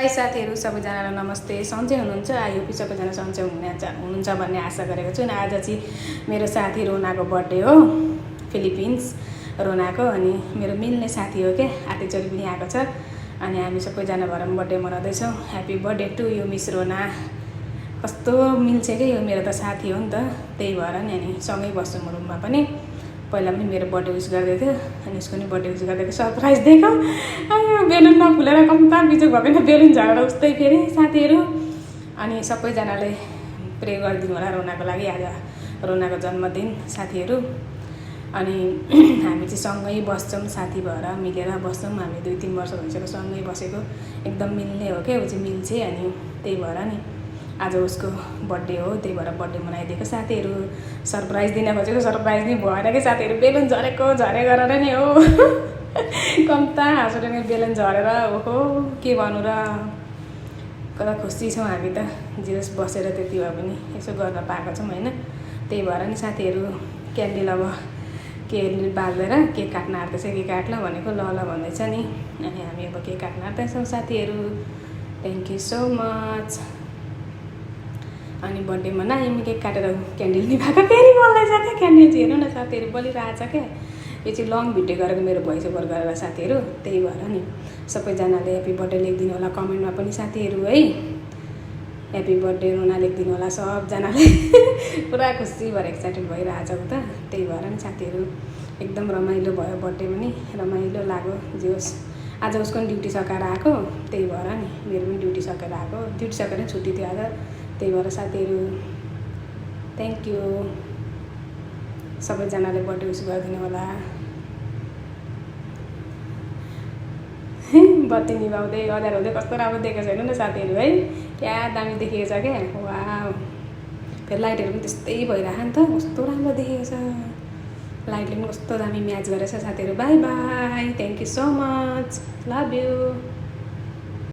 High साथीहरू सबैजनालाई नमस्ते। सन्चै हुनुहुन्छ? आई होप सबैजना सन्चै हुनुहुन्छ भन्ने आशा गरेको छु। आज चाहिँ मेरो साथी रोनाको बर्थडे हो, फिलिपिन्स रोनाको। अनि मेरो मिल्ने साथी हो क्या, आर्टिचरी पनि आएको छ। अनि हामी सबैजना भएर बर्थडे मनाउँदैछौँ। Happy birthday to you miss Rona. कस्तो मिल्छ क्या, यो मेरो त साथी हो नि त, त्यही भएर नि। अनि सँगै बस्छौँ रुममा पनि। पहिला पनि मेरो बर्थडे विस गर्दै थियो, अनि उसको पनि बर्थडे विस गर्दैको सरप्राइज दिएको। आयो बेलुन नफुलेर कम्ता बिजोग भएको बेलुन झरेर उस्तै फेरि साथीहरू। अनि सबैजनाले प्रे गरिदिनु होला रोनाको लागि, आज रोनाको जन्मदिन साथीहरू। अनि हामी चाहिँ सँगै बस्छौँ, साथी भएर मिलेर बस्छौँ। हामी 2-3 वर्ष भइसक्यो सँगै बसेको, एकदम मिल्ने हो क्या, ऊ चाहिँ मिल्छे। अनि त्यही भएर नि आज उसको बर्थडे हो, त्यही भएर बर्थडे मनाइदिएको साथीहरू। सरप्राइज दिन खोजेको, सरप्राइज नै भएन कि साथीहरू। बेलुन झरेको झरे गरेर नै हो। कम्ता हाँसोले नै बेलुन झरेर, ओहो के भन्नु र। तर खुसी छौँ हामी त, जे होस् बसेर त्यति भए पनि यसो गर्न पाएको छौँ होइन। त्यही भएर नि साथीहरू क्यान्डल अब क्यान्डल बालेर केक काट्न आँट्दैछ, केक काट्ल भनेको ल ल भन्दैछ नि। अनि हामी अब केक काट्न आँट्दैछौँ साथीहरू। Thank you so much. अनि बर्थडे मनायौँ, केक काटेर क्यान्डल निभाएको फेरि बल्दैछ क्या क्यान्डल चाहिँ। हेर्नु न साथीहरू, बलिरहेछ क्या। यो चाहिँ लङ भिडियो गरेको मेरो भोइस ओभर गरेर साथीहरू। त्यही भएर नि सबैजनाले ह्याप्पी बर्थडे लेखिदिनु होला कमेन्टमा पनि साथीहरू है। ह्याप्पी बर्थडे रोना लेखिदिनु होला सबजनाले। पुरा खुसी भएर एक्साइटेड भइरहेछ उ त। त्यही भएर नि साथीहरू एकदम रमाइलो भयो, बर्थडे पनि रमाइलो लाग्यो। जे होस् आज उसको पनि ड्युटी सकाएर आएको, त्यही भएर नि मेरो पनि ड्युटी सकेर आएको। ड्युटी सकेर छुट्टी थियो आज, त्यही भएर साथीहरू थ्याङ्क यू। सबैजनाले बर्थडे विस गरिदिनु होला। बत्ती निभाउँदै अँध्यारो हुँदै कस्तो राम्रो देखेको छ हेर्नु न साथीहरू है, क्या दामी देखेको छ क्या। वाह, फेरि लाइटहरू पनि त्यस्तै भइरहेको नि त, कस्तो राम्रो देखेको छ। लाइटले पनि कस्तो दामी म्याच गरेछ साथीहरू। By by, thank you so much, love you.